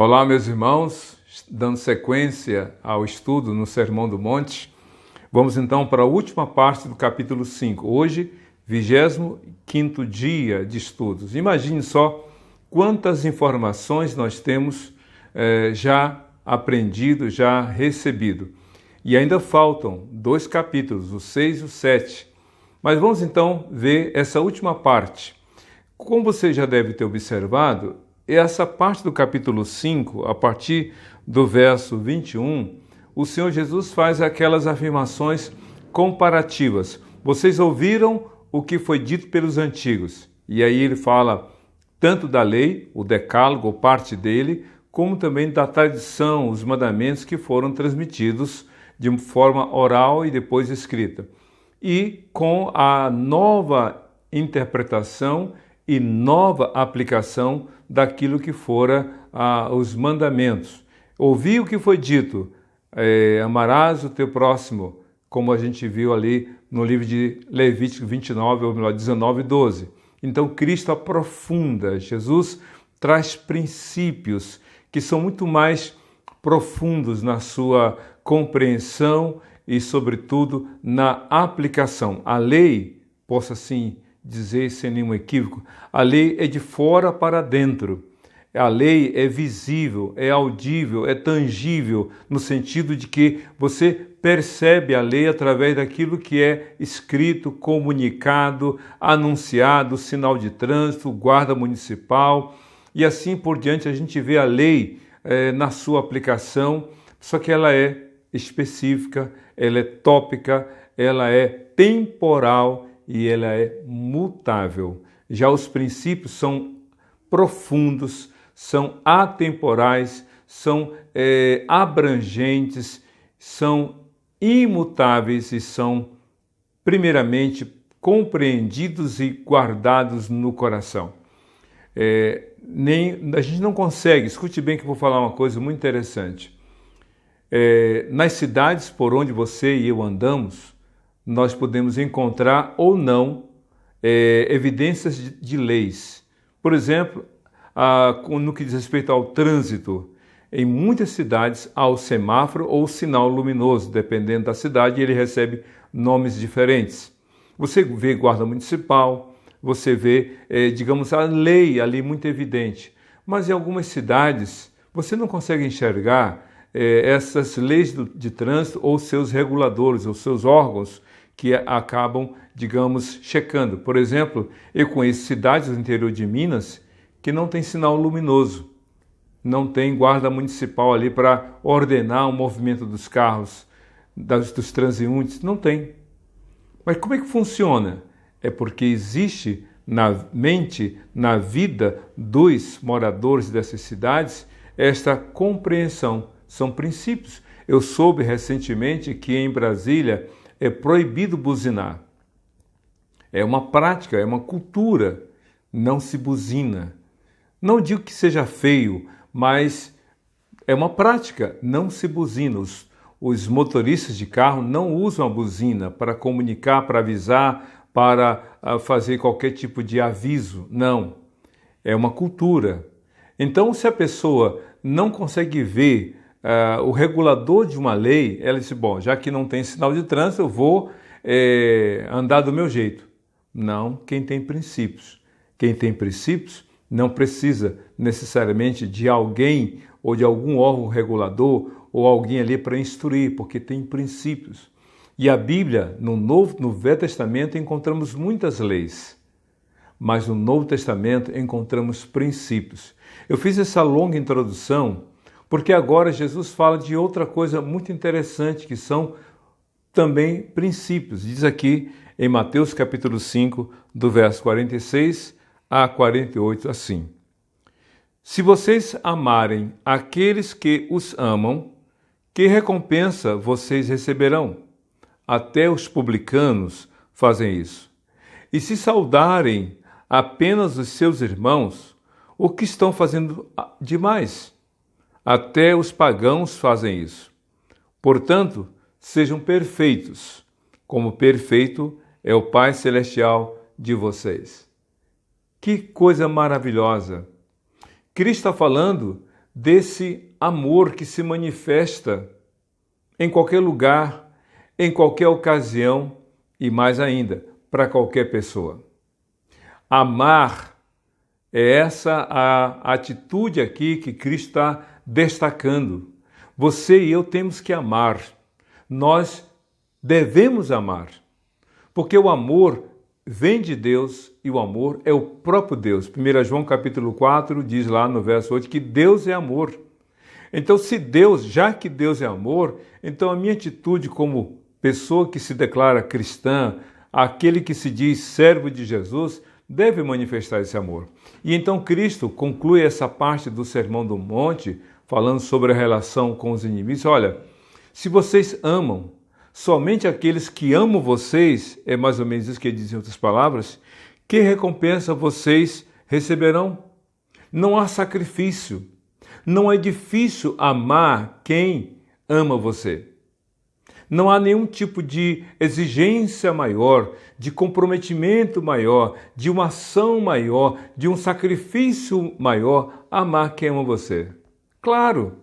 Olá, meus irmãos, dando sequência ao estudo no Sermão do Monte, vamos então para a última parte do capítulo 5. Hoje, 25º dia de estudos. Imagine só quantas informações nós temos já aprendido, já recebido. E ainda faltam 2 capítulos, o 6 e o 7. Mas vamos então ver essa última parte. Como você já deve ter observado, essa parte do capítulo 5, a partir do verso 21, o Senhor Jesus faz aquelas afirmações comparativas. Vocês ouviram o que foi dito pelos antigos. E aí ele fala tanto da lei, o decálogo, ou parte dele, como também da tradição, os mandamentos que foram transmitidos de forma oral e depois escrita. E com a nova interpretação e nova aplicação daquilo que fora os mandamentos. Ouvi o que foi dito, amarás o teu próximo, como a gente viu ali no livro de Levítico 29, ou melhor, 19 e 12. Então Cristo aprofunda, Jesus traz princípios que são muito mais profundos na sua compreensão e, sobretudo, na aplicação. A lei, posso assim dizer sem nenhum equívoco, a lei é de fora para dentro. A lei é visível, é audível, é tangível, no sentido de que você percebe a lei através daquilo que é escrito, comunicado, anunciado, sinal de trânsito, guarda municipal, e assim por diante. A gente vê a lei na sua aplicação, só que ela é específica, ela é tópica, ela é temporal e ela é mutável. Já os princípios são profundos, são atemporais, são abrangentes, são imutáveis e são, primeiramente, compreendidos e guardados no coração. A gente não consegue, escute bem que eu vou falar uma coisa muito interessante. Nas cidades por onde você e eu andamos, nós podemos encontrar ou não evidências de leis. Por exemplo, no que diz respeito ao trânsito, em muitas cidades há o semáforo ou o sinal luminoso, dependendo da cidade, ele recebe nomes diferentes. Você vê guarda municipal, você vê, digamos, a lei ali muito evidente, mas em algumas cidades você não consegue enxergar essas leis de trânsito ou seus reguladores, ou seus órgãos que acabam, digamos, checando. Por exemplo, eu conheço cidades do interior de Minas que não tem sinal luminoso, não tem guarda municipal ali para ordenar o movimento dos carros, dos transeuntes, não tem. Mas como é que funciona? É porque existe na mente, na vida dos moradores dessas cidades, esta compreensão. São princípios. Eu soube recentemente que em Brasília é proibido buzinar. É uma prática, é uma cultura. Não se buzina. Não digo que seja feio, mas é uma prática. Não se buzina. Os motoristas de carro não usam a buzina para comunicar, para avisar, para fazer qualquer tipo de aviso. Não. É uma cultura. Então, se a pessoa não consegue ver o regulador de uma lei, ela disse, bom, já que não tem sinal de trânsito, eu vou andar do meu jeito. Não, quem tem princípios. Quem tem princípios não precisa necessariamente de alguém ou de algum órgão regulador ou alguém ali para instruir, porque tem princípios. E a Bíblia, no Velho Testamento, encontramos muitas leis, mas no Novo Testamento encontramos princípios. Eu fiz essa longa introdução porque agora Jesus fala de outra coisa muito interessante, que são também princípios. Diz aqui em Mateus capítulo 5, do verso 46 a 48, assim: Se vocês amarem aqueles que os amam, que recompensa vocês receberão? Até os publicanos fazem isso. E se saudarem apenas os seus irmãos, o que estão fazendo demais? Até os pagãos fazem isso. Portanto, sejam perfeitos, como perfeito é o Pai Celestial de vocês. Que coisa maravilhosa! Cristo está falando desse amor que se manifesta em qualquer lugar, em qualquer ocasião e mais ainda, para qualquer pessoa. Amar é essa a atitude aqui que Cristo está destacando. Você e eu temos que amar. Nós devemos amar. Porque o amor vem de Deus e o amor é o próprio Deus. 1 João capítulo 4 diz lá no verso 8 que Deus é amor. Então, já que Deus é amor, então a minha atitude como pessoa que se declara cristã, aquele que se diz servo de Jesus, deve manifestar esse amor. E então Cristo conclui essa parte do Sermão do Monte, falando sobre a relação com os inimigos. Olha, se vocês amam somente aqueles que amam vocês, é mais ou menos isso que ele diz em outras palavras, que recompensa vocês receberão? Não há sacrifício. Não é difícil amar quem ama você. Não há nenhum tipo de exigência maior, de comprometimento maior, de uma ação maior, de um sacrifício maior, amar quem ama você. Claro!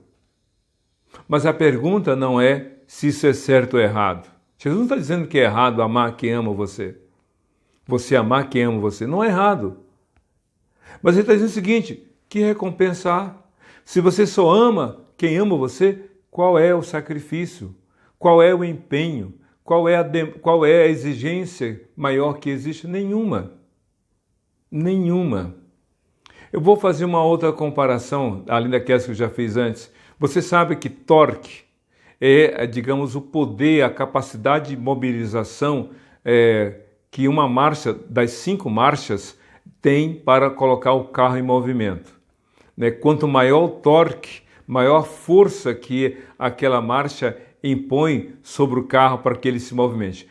Mas a pergunta não é se isso é certo ou errado. Jesus não está dizendo que é errado amar quem ama você. Você amar quem ama você. Não é errado. Mas ele está dizendo o seguinte, que recompensa há? Se você só ama quem ama você, qual é o sacrifício? Qual é o empenho? Qual é a exigência maior que existe? Nenhuma. Nenhuma. Eu vou fazer uma outra comparação, além daquelas que eu já fiz antes. Você sabe que torque é, digamos, o poder, a capacidade de mobilização que uma marcha, das 5 marchas, tem para colocar o carro em movimento. Quanto maior o torque, maior força que aquela marcha impõe sobre o carro para que ele se movimente.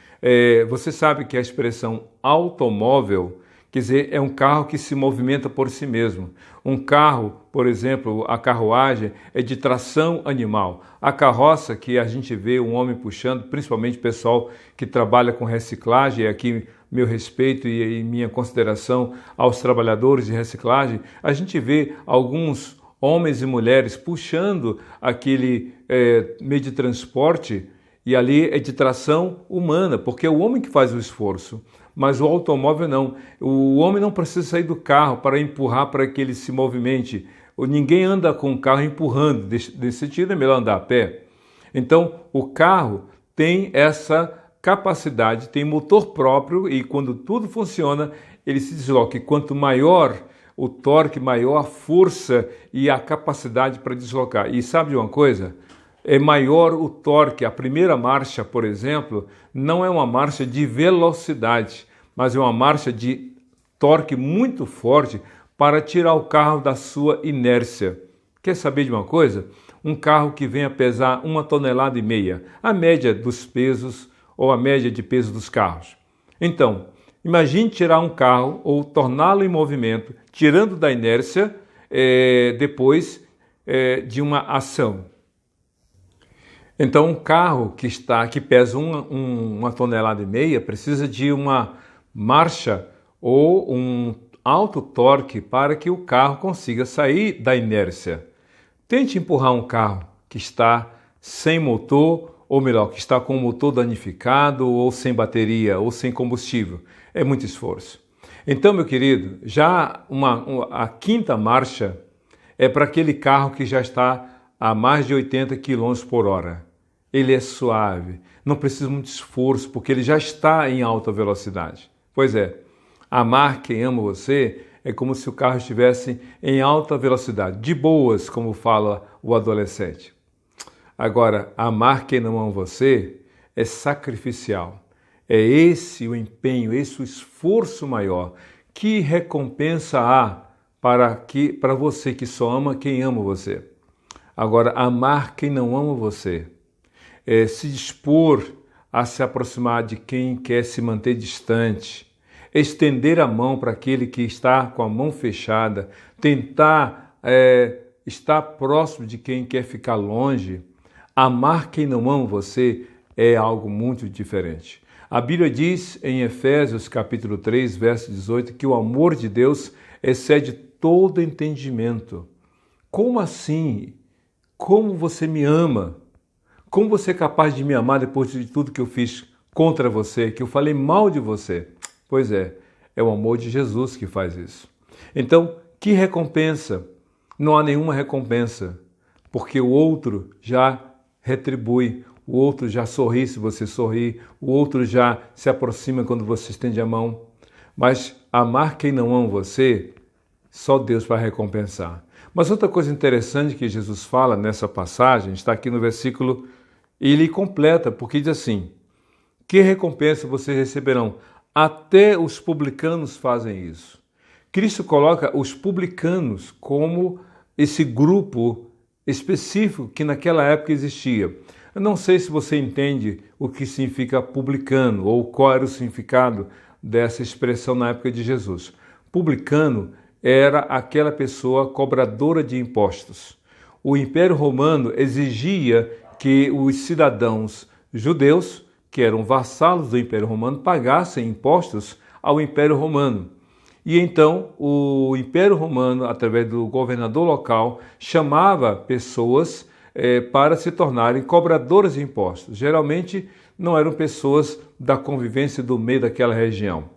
Você sabe que a expressão automóvel, quer dizer, é um carro que se movimenta por si mesmo. Um carro, por exemplo, a carruagem é de tração animal. A carroça que a gente vê um homem puxando, principalmente o pessoal que trabalha com reciclagem, e aqui meu respeito e minha consideração aos trabalhadores de reciclagem, a gente vê alguns homens e mulheres puxando aquele meio de transporte e ali é de tração humana, porque é o homem que faz o esforço. Mas o automóvel não. O homem não precisa sair do carro para empurrar para que ele se movimente. Ninguém anda com o carro empurrando. Nesse sentido, é melhor andar a pé. Então, o carro tem essa capacidade, tem motor próprio e quando tudo funciona, ele se desloca. E quanto maior o torque, maior a força e a capacidade para deslocar. E sabe de uma coisa? É maior o torque. A primeira marcha, por exemplo, não é uma marcha de velocidade, mas é uma marcha de torque muito forte para tirar o carro da sua inércia. Quer saber de uma coisa? Um carro que venha pesar 1,5 toneladas, a média dos pesos ou a média de peso dos carros. Então, imagine tirar um carro ou torná-lo em movimento, tirando da inércia depois de uma ação. Então, um carro que pesa 1,5 toneladas precisa de uma marcha ou um alto torque para que o carro consiga sair da inércia. Tente empurrar um carro que está sem motor, ou melhor, que está com o motor danificado, ou sem bateria, ou sem combustível. É muito esforço. Então, meu querido, já a 5ª marcha é para aquele carro que já está a mais de 80 km por hora. Ele é suave, não precisa muito esforço, porque ele já está em alta velocidade. Pois é, amar quem ama você é como se o carro estivesse em alta velocidade, de boas, como fala o adolescente. Agora, amar quem não ama você é sacrificial. É esse o empenho, esse o esforço maior. Que recompensa há para você que só ama quem ama você? Agora, amar quem não ama você é se dispor a se aproximar de quem quer se manter distante, estender a mão para aquele que está com a mão fechada, tentar estar próximo de quem quer ficar longe. Amar quem não ama você é algo muito diferente. A Bíblia diz em Efésios capítulo 3, verso 18, que o amor de Deus excede todo entendimento. como assim? Como você me ama? Como você é capaz de me amar depois de tudo que eu fiz contra você, que eu falei mal de você? Pois é o amor de Jesus que faz isso. Então, que recompensa? Não há nenhuma recompensa, porque o outro já retribui, o outro já sorri se você sorri, o outro já se aproxima quando você estende a mão. Mas amar quem não ama você, só Deus vai recompensar. Mas outra coisa interessante que Jesus fala nessa passagem, está aqui no versículo, e ele completa, porque diz assim: que recompensa vocês receberão? Até os publicanos fazem isso. Cristo coloca os publicanos como esse grupo específico que naquela época existia. Eu não sei se você entende o que significa publicano ou qual era o significado dessa expressão na época de Jesus. Publicano era aquela pessoa cobradora de impostos. O Império Romano exigia que os cidadãos judeus, que eram vassalos do Império Romano, pagassem impostos ao Império Romano. E então o Império Romano, através do governador local, chamava pessoas para se tornarem cobradoras de impostos. Geralmente não eram pessoas da convivência do meio daquela região.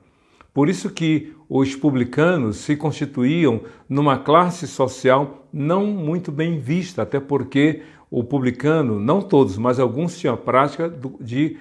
Por isso que os publicanos se constituíam numa classe social não muito bem vista, até porque o publicano, não todos, mas alguns tinham a prática de,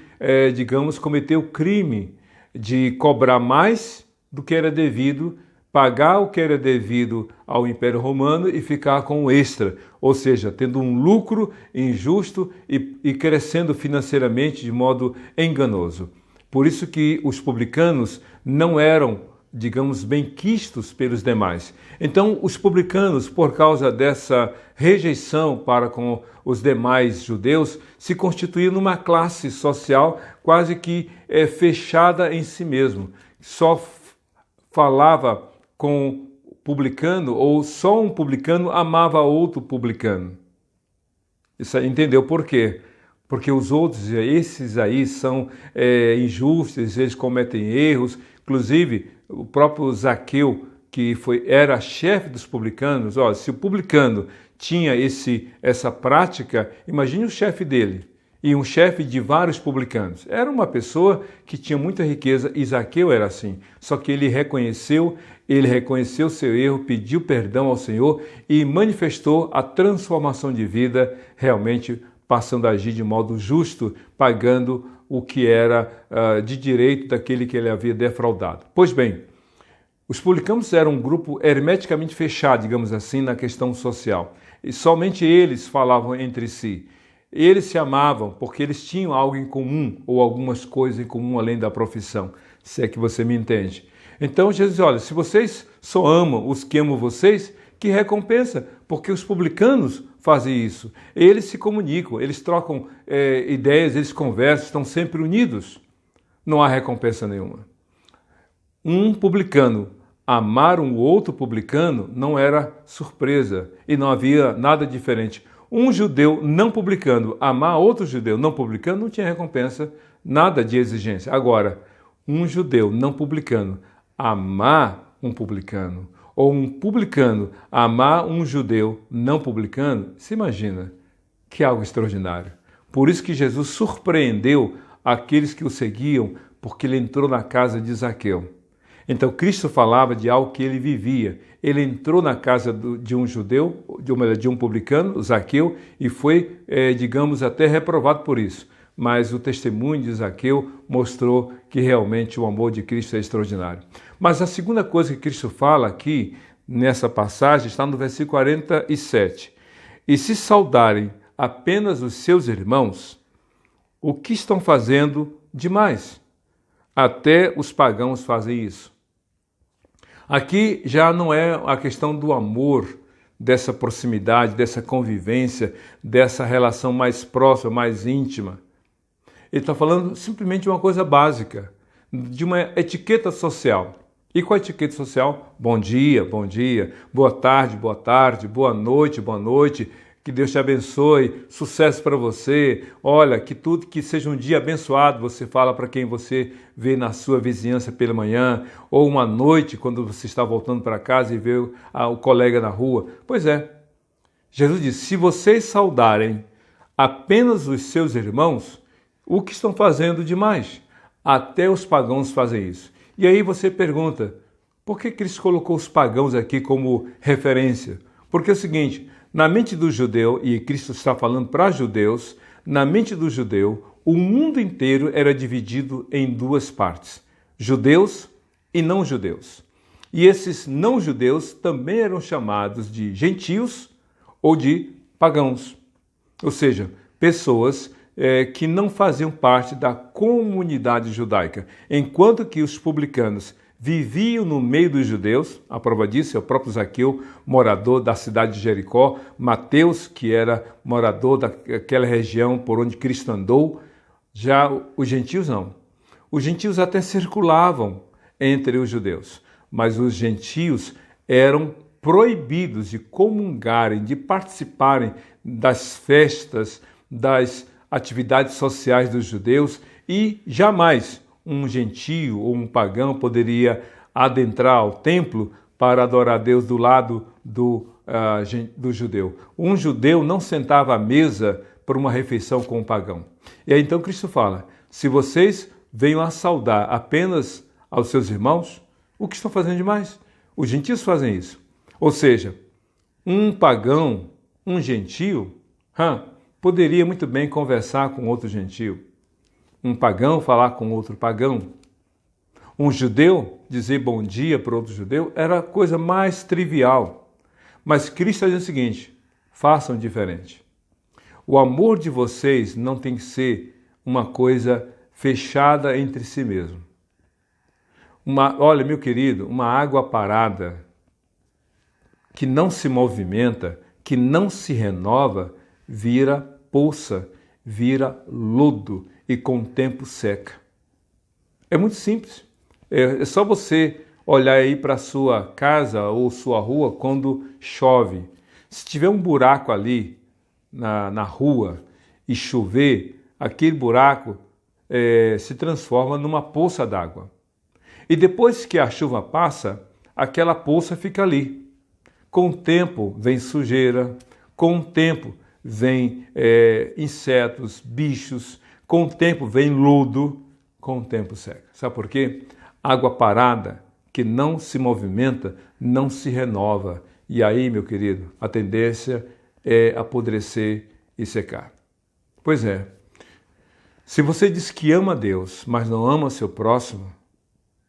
digamos, cometer o crime de cobrar mais do que era devido, pagar o que era devido ao Império Romano e ficar com o extra, ou seja, tendo um lucro injusto e crescendo financeiramente de modo enganoso. Por isso que os publicanos não eram, digamos, benquistos pelos demais. Então, os publicanos, por causa dessa rejeição para com os demais judeus, se constituíam numa classe social quase que fechada em si mesmo. Só falava com publicano, ou só um publicano amava outro publicano. Isso aí, entendeu por quê? Porque os outros, esses aí, são injustos, eles cometem erros. Inclusive, o próprio Zaqueu, que era chefe dos publicanos, se o publicano tinha essa prática, imagine o chefe dele. E um chefe de vários publicanos. Era uma pessoa que tinha muita riqueza, e Zaqueu era assim. Só que ele reconheceu seu erro, pediu perdão ao Senhor e manifestou a transformação de vida, realmente passando a agir de modo justo, pagando o que era de direito daquele que ele havia defraudado. Pois bem, os publicanos eram um grupo hermeticamente fechado, digamos assim, na questão social. E somente eles falavam entre si. Eles se amavam porque eles tinham algo em comum ou algumas coisas em comum além da profissão, se é que você me entende. Então Jesus diz, olha, se vocês só amam os que amam vocês, que recompensa? Porque os publicanos fazem isso. Eles se comunicam, eles trocam ideias, eles conversam, estão sempre unidos. Não há recompensa nenhuma. Um publicano amar um outro publicano não era surpresa e não havia nada diferente. Um judeu não publicano amar outro judeu não publicano não tinha recompensa, nada de exigência. Agora, um judeu não publicano amar um publicano, ou um publicano amar um judeu não publicano, se imagina que é algo extraordinário. Por isso que Jesus surpreendeu aqueles que o seguiam, porque ele entrou na casa de Zaqueu. Então Cristo falava de algo que ele vivia. Ele entrou na casa de um judeu, de um publicano, Zaqueu, e foi, digamos, até reprovado por isso. Mas o testemunho de Zaqueu mostrou que realmente o amor de Cristo é extraordinário. Mas a segunda coisa que Cristo fala aqui, nessa passagem, está no versículo 47. E se saudarem apenas os seus irmãos, o que estão fazendo demais? Até os pagãos fazem isso. Aqui já não é a questão do amor, dessa proximidade, dessa convivência, dessa relação mais próxima, mais íntima. Ele está falando simplesmente de uma coisa básica, de uma etiqueta social. E qual a etiqueta social? Bom dia, boa tarde, boa noite, que Deus te abençoe, sucesso para você, olha, que seja um dia abençoado, você fala para quem você vê na sua vizinhança pela manhã, ou uma noite quando você está voltando para casa e vê o colega na rua. Pois é, Jesus disse, se vocês saudarem apenas os seus irmãos, o que estão fazendo demais? Até os pagãos fazem isso. E aí você pergunta, por que Cristo colocou os pagãos aqui como referência? Porque é o seguinte, na mente do judeu, e Cristo está falando para judeus, na mente do judeu, o mundo inteiro era dividido em duas partes, judeus e não judeus. E esses não judeus também eram chamados de gentios ou de pagãos, ou seja, pessoas que não faziam parte da comunidade judaica, enquanto que os publicanos viviam no meio dos judeus. A prova disso é o próprio Zaqueu, morador da cidade de Jericó, Mateus, que era morador daquela região por onde Cristo andou. Já os gentios não. Os gentios até circulavam entre os judeus, mas os gentios eram proibidos de comungarem, de participarem das festas, das atividades sociais dos judeus, e jamais um gentio ou um pagão poderia adentrar ao templo para adorar a Deus do lado do judeu. Um judeu não sentava à mesa para uma refeição com um pagão. E aí então Cristo fala, se vocês venham a saudar apenas aos seus irmãos, o que estão fazendo demais? Os gentios fazem isso. Ou seja, um pagão, um gentio, poderia muito bem conversar com outro gentio. Um pagão falar com outro pagão. Um judeu dizer bom dia para outro judeu era a coisa mais trivial. Mas Cristo está dizendo o seguinte, façam diferente. O amor de vocês não tem que ser uma coisa fechada entre si mesmo. Olha, meu querido, uma água parada que não se movimenta, que não se renova, vira poça, vira lodo e com o tempo seca. É muito simples. É só você olhar aí para a sua casa ou sua rua quando chove. Se tiver um buraco ali na rua e chover, aquele buraco se transforma numa poça d'água. E depois que a chuva passa, aquela poça fica ali. Com o tempo vem sujeira, com o tempo vem insetos, bichos, com o tempo vem lodo, com o tempo seca. Sabe por quê? Água parada, que não se movimenta, não se renova. E aí, meu querido, a tendência é apodrecer e secar. Pois é, se você diz que ama Deus, mas não ama seu próximo,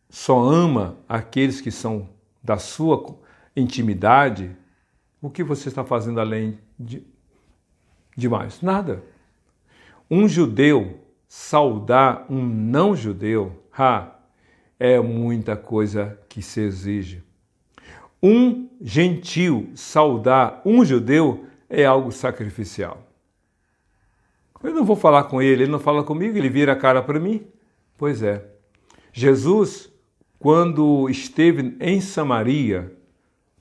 só ama aqueles que são da sua intimidade, o que você está fazendo além de mais? Nada. Um judeu saudar um não judeu, é muita coisa que se exige. Um gentio saudar um judeu é algo sacrificial. Eu não vou falar com ele não fala comigo, ele vira a cara para mim. Pois é. Jesus, quando esteve em Samaria,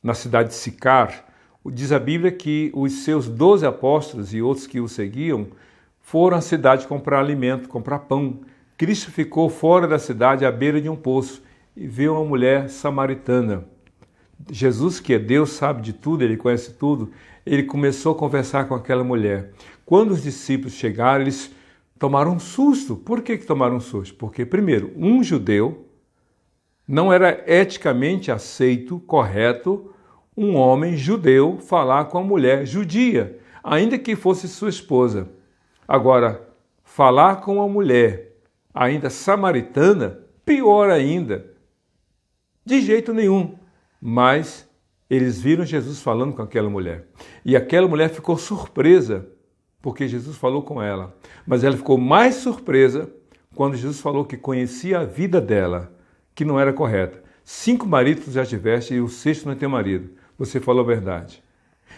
na cidade de Sicar, diz a Bíblia que os seus 12 apóstolos e outros que o seguiam foram à cidade comprar alimento, comprar pão. Cristo ficou fora da cidade, à beira de um poço, e viu uma mulher samaritana. Jesus, que é Deus, sabe de tudo, ele conhece tudo, ele começou a conversar com aquela mulher. Quando os discípulos chegaram, eles tomaram um susto. Por que tomaram um susto? Porque, primeiro, um judeu não era eticamente aceito, correto, um homem judeu falar com a mulher judia, ainda que fosse sua esposa. Agora, falar com uma mulher ainda samaritana, pior ainda. De jeito nenhum. Mas eles viram Jesus falando com aquela mulher. E aquela mulher ficou surpresa, porque Jesus falou com ela. Mas ela ficou mais surpresa quando Jesus falou que conhecia a vida dela, que não era correta. 5 maridos já tiveste e o 6º não tem marido. Você falou a verdade.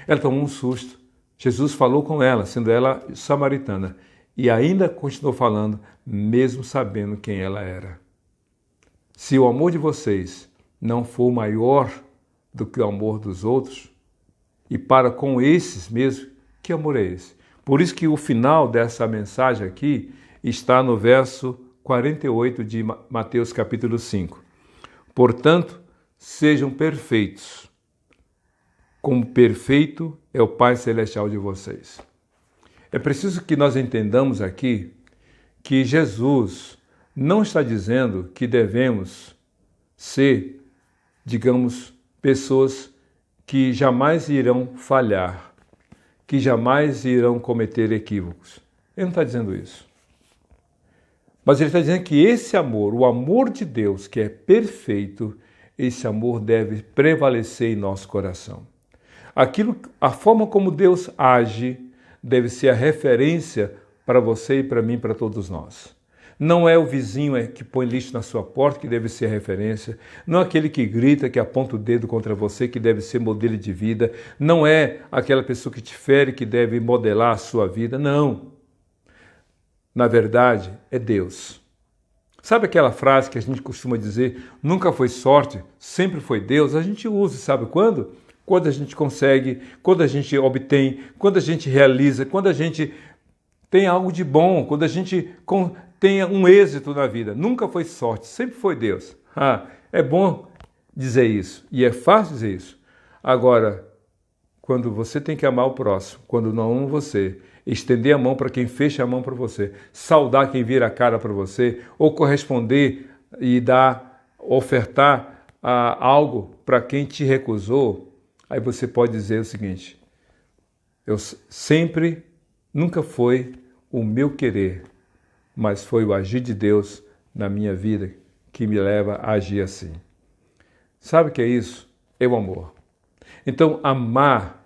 Ela tomou um susto. Jesus falou com ela, sendo ela samaritana. E ainda continuou falando, mesmo sabendo quem ela era. Se o amor de vocês não for maior do que o amor dos outros, e para com esses mesmo, que amor é esse? Por isso que o final dessa mensagem aqui está no verso 48 de Mateus capítulo 5. Portanto, sejam perfeitos, como perfeito é o Pai Celestial de vocês. É preciso que nós entendamos aqui que Jesus não está dizendo que devemos ser, digamos, pessoas que jamais irão falhar, que jamais irão cometer equívocos. Ele não está dizendo isso. Mas ele está dizendo que esse amor, o amor de Deus, que é perfeito, esse amor deve prevalecer em nosso coração. A forma como Deus age deve ser a referência para você e para mim, para todos nós. Não é o vizinho que põe lixo na sua porta que deve ser a referência. Não é aquele que grita, que aponta o dedo contra você, que deve ser modelo de vida. Não é aquela pessoa que te fere, que deve modelar a sua vida. Não. Na verdade, é Deus. Sabe aquela frase que a gente costuma dizer, nunca foi sorte, sempre foi Deus? A gente usa, sabe quando? Quando a gente consegue, quando a gente obtém, quando a gente realiza, quando a gente tem algo de bom, quando a gente tenha um êxito na vida. Nunca foi sorte, sempre foi Deus. É bom dizer isso e é fácil dizer isso. Agora, quando você tem que amar o próximo, quando não ama você, estender a mão para quem fecha a mão para você, saudar quem vira a cara para você, ou corresponder e ofertar algo para quem te recusou, aí você pode dizer o seguinte: nunca foi o meu querer, mas foi o agir de Deus na minha vida que me leva a agir assim. Sabe o que é isso? É o amor. Então, amar,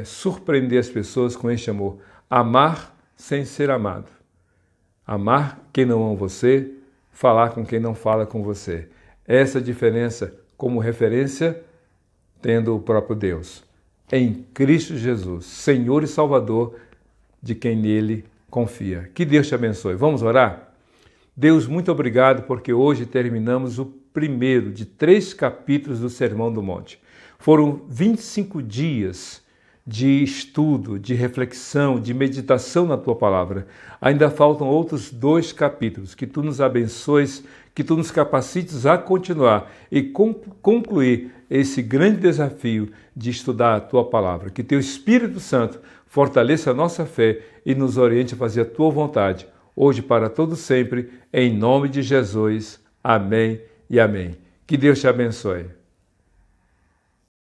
surpreender as pessoas com este amor. Amar sem ser amado. Amar quem não ama você, falar com quem não fala com você. Essa diferença como referência, tendo o próprio Deus. Em Cristo Jesus, Senhor e Salvador de quem nele confia. Que Deus te abençoe. Vamos orar? Deus, muito obrigado porque hoje terminamos o primeiro de 3 capítulos do Sermão do Monte. Foram 25 dias de estudo, de reflexão, de meditação na Tua Palavra. Ainda faltam outros 2 capítulos. Que Tu nos abençoes, que Tu nos capacites a continuar e concluir esse grande desafio de estudar a Tua Palavra. Que Teu Espírito Santo fortaleça a nossa fé e nos oriente a fazer a Tua vontade, hoje para todo sempre, em nome de Jesus. Amém e amém. Que Deus te abençoe.